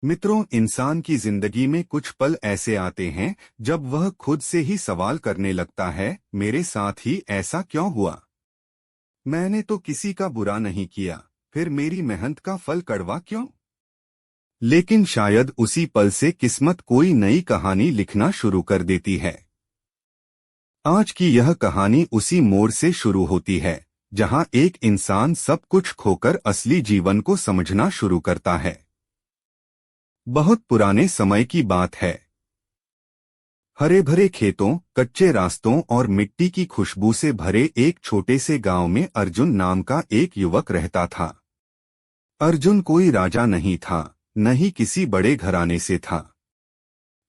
मित्रों, इंसान की जिंदगी में कुछ पल ऐसे आते हैं जब वह खुद से ही सवाल करने लगता है, मेरे साथ ही ऐसा क्यों हुआ? मैंने तो किसी का बुरा नहीं किया, फिर मेरी मेहनत का फल कड़वा क्यों? लेकिन शायद उसी पल से किस्मत कोई नई कहानी लिखना शुरू कर देती है। आज की यह कहानी उसी मोड़ से शुरू होती है जहां एक इंसान सब कुछ खोकर असली जीवन को समझना शुरू करता है। बहुत पुराने समय की बात है। हरे भरे खेतों, कच्चे रास्तों और मिट्टी की खुशबू से भरे एक छोटे से गांव में अर्जुन नाम का एक युवक रहता था। अर्जुन कोई राजा नहीं था, न ही किसी बड़े घराने से था।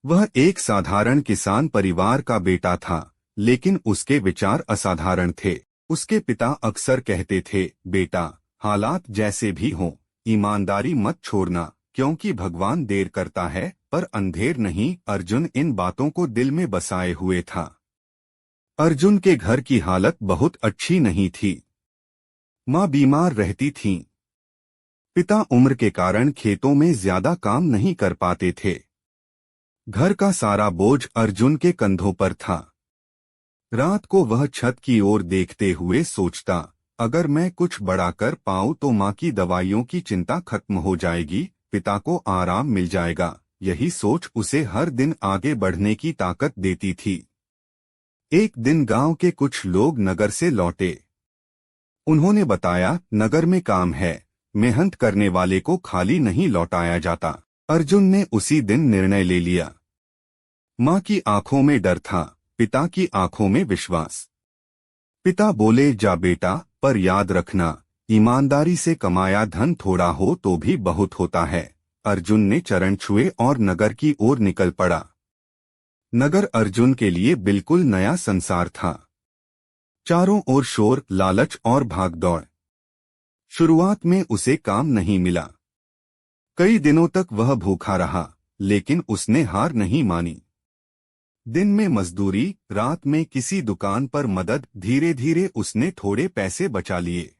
वह एक साधारण किसान परिवार का बेटा था, लेकिन उसके विचार असाधारण थे। उसके पिता अक्सर कहते थे, बेटा, हालात जैसे भी हों, ईमानदारी मत छोड़ना, क्योंकि भगवान देर करता है पर अंधेर नहीं। अर्जुन इन बातों को दिल में बसाए हुए था। अर्जुन के घर की हालत बहुत अच्छी नहीं थी। माँ बीमार रहती थीं। पिता उम्र के कारण खेतों में ज्यादा काम नहीं कर पाते थे। घर का सारा बोझ अर्जुन के कंधों पर था। रात को वह छत की ओर देखते हुए सोचता, अगर मैं कुछ बड़ा कर पाऊं तो माँ की दवाइयों की चिंता खत्म हो जाएगी, पिता को आराम मिल जाएगा। यही सोच उसे हर दिन आगे बढ़ने की ताकत देती थी। एक दिन गांव के कुछ लोग नगर से लौटे। उन्होंने बताया, नगर में काम है, मेहनत करने वाले को खाली नहीं लौटाया जाता। अर्जुन ने उसी दिन निर्णय ले लिया। माँ की आंखों में डर था, पिता की आंखों में विश्वास। पिता बोले, जा बेटा, पर याद रखना, ईमानदारी से कमाया धन थोड़ा हो तो भी बहुत होता है। अर्जुन ने चरण छुए और नगर की ओर निकल पड़ा। नगर अर्जुन के लिए बिल्कुल नया संसार था। चारों ओर शोर, लालच और भागदौड़। शुरुआत में उसे काम नहीं मिला। कई दिनों तक वह भूखा रहा, लेकिन उसने हार नहीं मानी। दिन में मजदूरी, रात में किसी दुकान पर मदद, धीरे धीरे उसने थोड़े पैसे बचा लिए।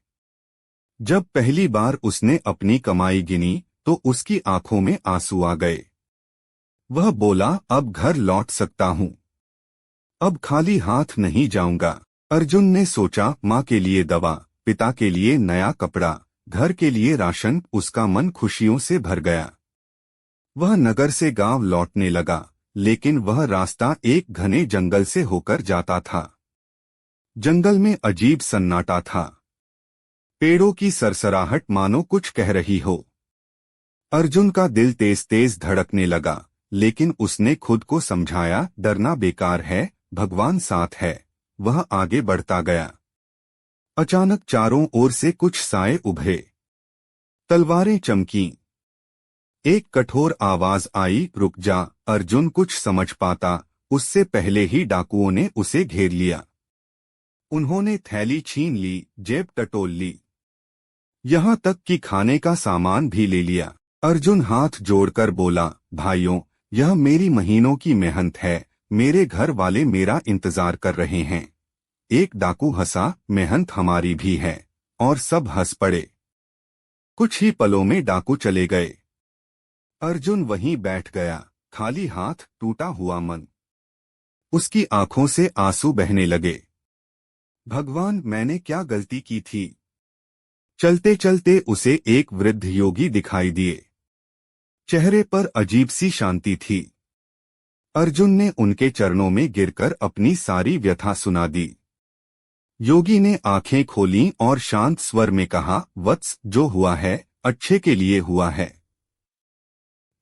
जब पहली बार उसने अपनी कमाई गिनी तो उसकी आंखों में आंसू आ गए। वह बोला, अब घर लौट सकता हूँ, अब खाली हाथ नहीं जाऊंगा। अर्जुन ने सोचा, माँ के लिए दवा, पिता के लिए नया कपड़ा, घर के लिए राशन। उसका मन खुशियों से भर गया। वह नगर से गांव लौटने लगा, लेकिन वह रास्ता एक घने जंगल से होकर जाता था। जंगल में अजीब सन्नाटा था। पेड़ों की सरसराहट मानो कुछ कह रही हो। अर्जुन का दिल तेज तेज धड़कने लगा, लेकिन उसने खुद को समझाया, डरना बेकार है, भगवान साथ है। वह आगे बढ़ता गया। अचानक चारों ओर से कुछ साए उभरे। तलवारें चमकीं। एक कठोर आवाज आई, रुक जा। अर्जुन कुछ समझ पाता उससे पहले ही डाकुओं ने उसे घेर लिया। उन्होंने थैली छीन ली, जेब टटोल ली, यहाँ तक कि खाने का सामान भी ले लिया। अर्जुन हाथ जोड़कर बोला, भाइयों, यह मेरी महीनों की मेहनत है, मेरे घर वाले मेरा इंतजार कर रहे हैं। एक डाकू हंसा, मेहनत हमारी भी है। और सब हंस पड़े। कुछ ही पलों में डाकू चले गए। अर्जुन वहीं बैठ गया, खाली हाथ, टूटा हुआ मन। उसकी आंखों से आंसू बहने लगे। भगवान, मैंने क्या गलती की थी? चलते चलते उसे एक वृद्ध योगी दिखाई दिए। चेहरे पर अजीब सी शांति थी। अर्जुन ने उनके चरणों में गिरकर अपनी सारी व्यथा सुना दी। योगी ने आंखें खोलीं और शांत स्वर में कहा, वत्स, जो हुआ है अच्छे के लिए हुआ है।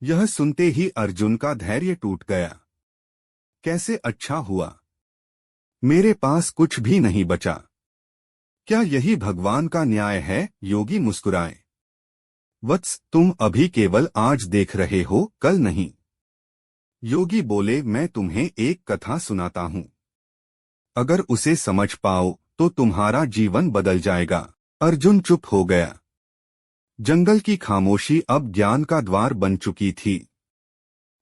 यह सुनते ही अर्जुन का धैर्य टूट गया। कैसे अच्छा हुआ? मेरे पास कुछ भी नहीं बचा। क्या यही भगवान का न्याय है? योगी मुस्कुराए। वत्स, तुम अभी केवल आज देख रहे हो, कल नहीं। योगी बोले, मैं तुम्हें एक कथा सुनाता हूँ। अगर उसे समझ पाओ तो तुम्हारा जीवन बदल जाएगा। अर्जुन चुप हो गया। जंगल की खामोशी अब ज्ञान का द्वार बन चुकी थी।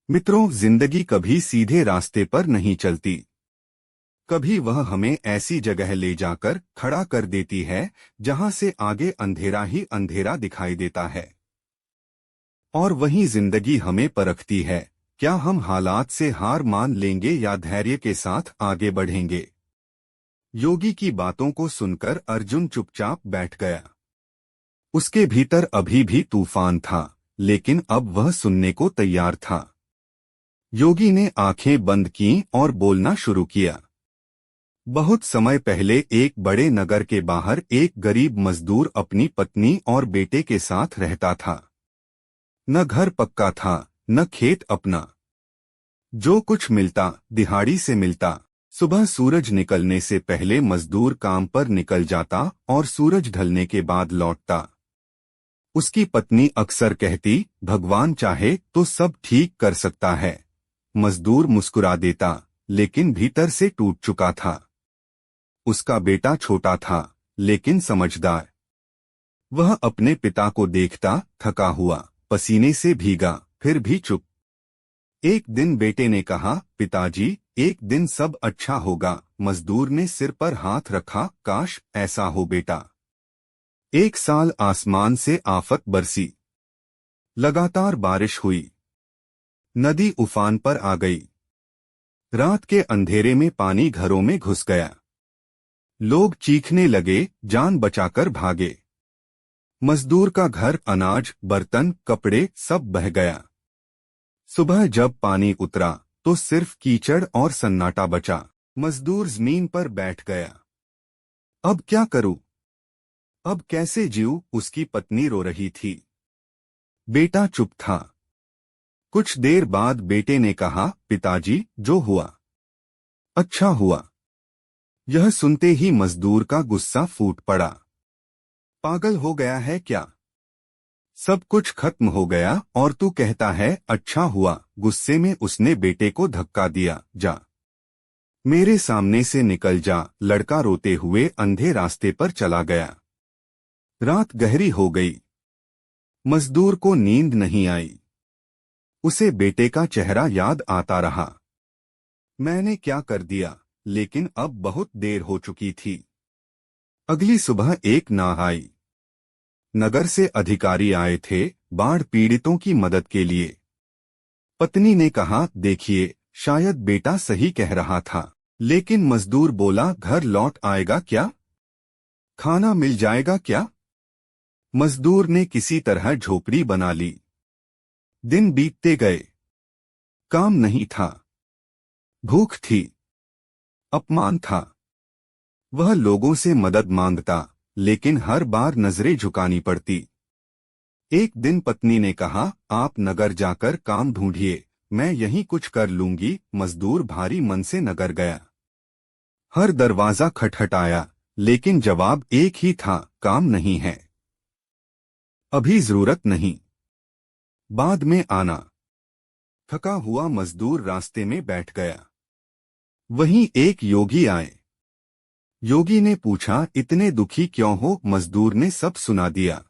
मित्रों, जिंदगी कभी सीधे रास्ते पर नहीं चलती। कभी वह हमें ऐसी जगह ले जाकर खड़ा कर देती है जहां से आगे अंधेरा ही अंधेरा दिखाई देता है। और वहीं जिंदगी हमें परखती है, क्या हम हालात से हार मान लेंगे या धैर्य के साथ आगे बढ़ेंगे। योगी की बातों को सुनकर अर्जुन चुपचाप बैठ गया। उसके भीतर अभी भी तूफान था, लेकिन अब वह सुनने को तैयार था। योगी ने आंखें बंद की और बोलना शुरू किया। बहुत समय पहले एक बड़े नगर के बाहर एक गरीब मजदूर अपनी पत्नी और बेटे के साथ रहता था। न घर पक्का था, न खेत अपना। जो कुछ मिलता दिहाड़ी से मिलता। सुबह सूरज निकलने से पहले मजदूर काम पर निकल जाता और सूरज ढलने के बाद लौटता। उसकी पत्नी अक्सर कहती, भगवान चाहे तो सब ठीक कर सकता है। मजदूर मुस्कुरा देता, लेकिन भीतर से टूट चुका था। उसका बेटा छोटा था, लेकिन समझदार। वह अपने पिता को देखता, थका हुआ, पसीने से भीगा, फिर भी चुप। एक दिन बेटे ने कहा, पिताजी, एक दिन सब अच्छा होगा। मजदूर ने सिर पर हाथ रखा, काश ऐसा हो बेटा। एक साल आसमान से आफत बरसी। लगातार बारिश हुई। नदी उफान पर आ गई। रात के अंधेरे में पानी घरों में घुस गया। लोग चीखने लगे, जान बचाकर भागे। मजदूर का घर, अनाज, बर्तन, कपड़े सब बह गया। सुबह जब पानी उतरा तो सिर्फ कीचड़ और सन्नाटा बचा। मजदूर जमीन पर बैठ गया। अब क्या करूं? अब कैसे जीऊं? उसकी पत्नी रो रही थी। बेटा चुप था। कुछ देर बाद बेटे ने कहा, पिताजी, जो हुआ अच्छा हुआ। यह सुनते ही मजदूर का गुस्सा फूट पड़ा। पागल हो गया है क्या? सब कुछ खत्म हो गया और तू कहता है अच्छा हुआ। गुस्से में उसने बेटे को धक्का दिया। जा, मेरे सामने से निकल जा। लड़का रोते हुए अंधे रास्ते पर चला गया। रात गहरी हो गई। मजदूर को नींद नहीं आई। उसे बेटे का चेहरा याद आता रहा। मैंने क्या कर दिया? लेकिन अब बहुत देर हो चुकी थी। अगली सुबह एक नाव आई। नगर से अधिकारी आए थे, बाढ़ पीड़ितों की मदद के लिए। पत्नी ने कहा, देखिए, शायद बेटा सही कह रहा था। लेकिन मजदूर बोला, घर लौट आएगा क्या? खाना मिल जाएगा क्या? मजदूर ने किसी तरह झोपड़ी बना ली। दिन बीतते गए। काम नहीं था। भूख थी। अपमान था। वह लोगों से मदद मांगता, लेकिन हर बार नजरें झुकानी पड़ती। एक दिन पत्नी ने कहा, आप नगर जाकर काम ढूंढिए, मैं यहीं कुछ कर लूंगी। मजदूर भारी मन से नगर गया। हर दरवाजा खटखटाया, लेकिन जवाब एक ही था, काम नहीं है। अभी जरूरत नहीं। बाद में आना। थका हुआ मजदूर रास्ते में बैठ गया। वहीं एक योगी आए। योगी ने पूछा, इतने दुखी क्यों हो? मजदूर ने सब सुना दिया।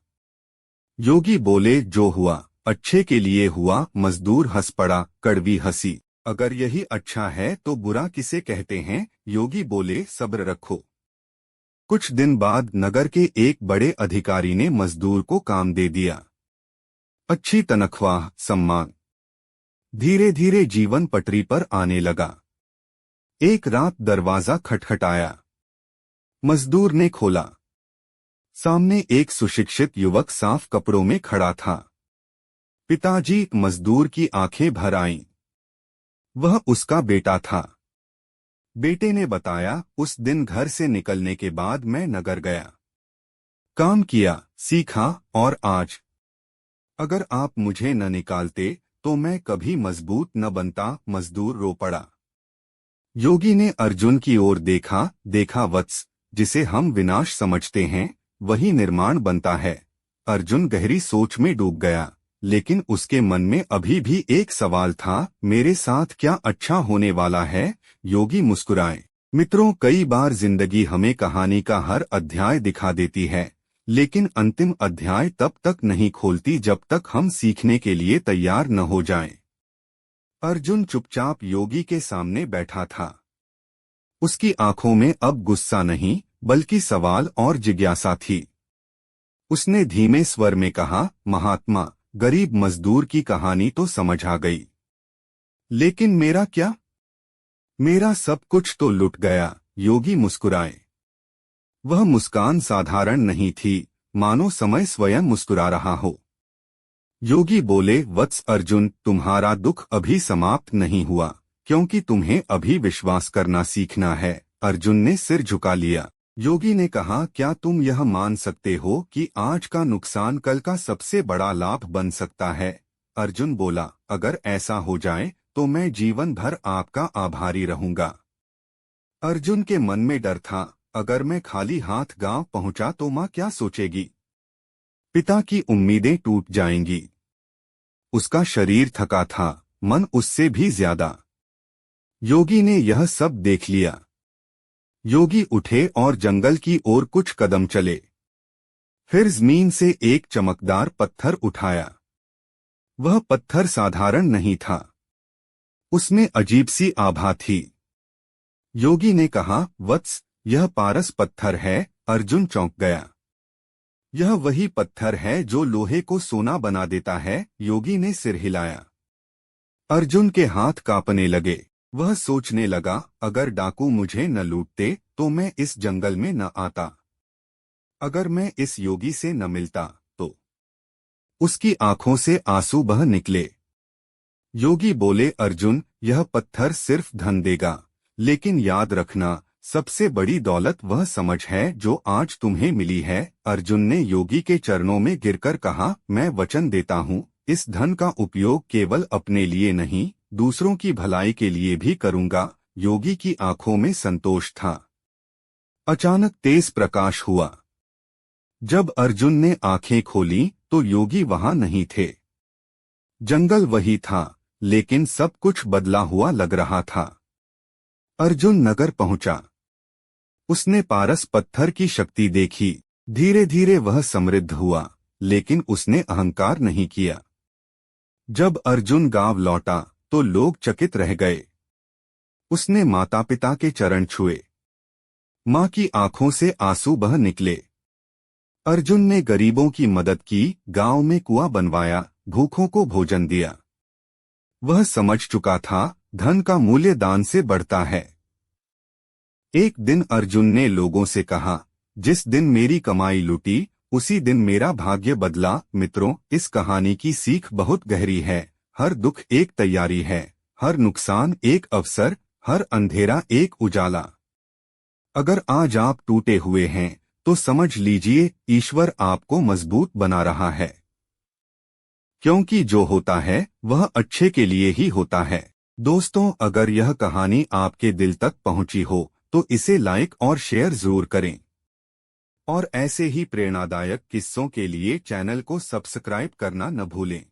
योगी बोले, जो हुआ अच्छे के लिए हुआ। मजदूर हंस पड़ा, कड़वी हंसी। अगर यही अच्छा है तो बुरा किसे कहते हैं? योगी बोले, सब्र रखो। कुछ दिन बाद नगर के एक बड़े अधिकारी ने मजदूर को काम दे दिया। अच्छी तनख्वाह, सम्मान। धीरे धीरे जीवन पटरी पर आने लगा। एक रात दरवाजा खटखटाया। मजदूर ने खोला। सामने एक सुशिक्षित युवक साफ कपड़ों में खड़ा था। पिताजी, मजदूर की आंखें भर आईं। वह उसका बेटा था। बेटे ने बताया, उस दिन घर से निकलने के बाद मैं नगर गया, काम किया, सीखा और आज अगर आप मुझे न निकालते तो मैं कभी मजबूत न बनता। मजदूर रो पड़ा। योगी ने अर्जुन की ओर देखा। देखा वत्स, जिसे हम विनाश समझते हैं वही निर्माण बनता है। अर्जुन गहरी सोच में डूब गया, लेकिन उसके मन में अभी भी एक सवाल था, मेरे साथ क्या अच्छा होने वाला है? योगी मुस्कुराए। मित्रों, कई बार जिंदगी हमें कहानी का हर अध्याय दिखा देती है, लेकिन अंतिम अध्याय तब तक नहीं खोलती जब तक हम सीखने के लिए तैयार न हो जाएं। अर्जुन चुपचाप योगी के सामने बैठा था। उसकी आंखों में अब गुस्सा नहीं, बल्कि सवाल और जिज्ञासा थी। उसने धीमे स्वर में कहा, महात्मा, गरीब मजदूर की कहानी तो समझ आ गई, लेकिन मेरा क्या? मेरा सब कुछ तो लुट गया। योगी मुस्कुराए। वह मुस्कान साधारण नहीं थी, मानो समय स्वयं मुस्कुरा रहा हो। योगी बोले, वत्स अर्जुन, तुम्हारा दुख अभी समाप्त नहीं हुआ, क्योंकि तुम्हें अभी विश्वास करना सीखना है। अर्जुन ने सिर झुका लिया। योगी ने कहा, क्या तुम यह मान सकते हो कि आज का नुकसान कल का सबसे बड़ा लाभ बन सकता है? अर्जुन बोला, अगर ऐसा हो जाए तो मैं जीवन भर आपका आभारी रहूंगा। अर्जुन के मन में डर था, अगर मैं खाली हाथ गांव पहुंचा तो मां क्या सोचेगी? पिता की उम्मीदें टूट जाएंगी। उसका शरीर थका था, मन उससे भी ज्यादा। योगी ने यह सब देख लिया। योगी उठे और जंगल की ओर कुछ कदम चले। फिर जमीन से एक चमकदार पत्थर उठाया। वह पत्थर साधारण नहीं था, उसमें अजीब सी आभा थी। योगी ने कहा, वत्स, यह पारस पत्थर है। अर्जुन चौंक गया। यह वही पत्थर है जो लोहे को सोना बना देता है। योगी ने सिर हिलाया। अर्जुन के हाथ कांपने लगे। वह सोचने लगा, अगर डाकू मुझे न लूटते तो मैं इस जंगल में न आता। अगर मैं इस योगी से न मिलता तो। उसकी आंखों से आंसू बह निकले। योगी बोले, अर्जुन, यह पत्थर सिर्फ धन देगा, लेकिन याद रखना, सबसे बड़ी दौलत वह समझ है जो आज तुम्हें मिली है। अर्जुन ने योगी के चरणों में गिरकर कहा, मैं वचन देता हूँ, इस धन का उपयोग केवल अपने लिए नहीं, दूसरों की भलाई के लिए भी करूंगा। योगी की आंखों में संतोष था। अचानक तेज प्रकाश हुआ। जब अर्जुन ने आंखें खोली तो योगी वहां नहीं थे। जंगल वही था, लेकिन सब कुछ बदला हुआ लग रहा था। अर्जुन नगर पहुंचा। उसने पारस पत्थर की शक्ति देखी। धीरे धीरे वह समृद्ध हुआ, लेकिन उसने अहंकार नहीं किया। जब अर्जुन गांव लौटा तो लोग चकित रह गए। उसने माता पिता के चरण छुए। मां की आंखों से आंसू बह निकले। अर्जुन ने गरीबों की मदद की, गांव में कुआं बनवाया, भूखों को भोजन दिया। वह समझ चुका था, धन का मूल्य दान से बढ़ता है। एक दिन अर्जुन ने लोगों से कहा, जिस दिन मेरी कमाई लुटी उसी दिन मेरा भाग्य बदला। मित्रों, इस कहानी की सीख बहुत गहरी है। हर दुख एक तैयारी है, हर नुकसान एक अवसर, हर अंधेरा एक उजाला। अगर आज आप टूटे हुए हैं तो समझ लीजिए, ईश्वर आपको मजबूत बना रहा है। क्योंकि जो होता है वह अच्छे के लिए ही होता है। दोस्तों, अगर यह कहानी आपके दिल तक पहुंची हो तो इसे लाइक और शेयर जरूर करें। और ऐसे ही प्रेरणादायक किस्सों के लिए चैनल को सब्सक्राइब करना न भूलें।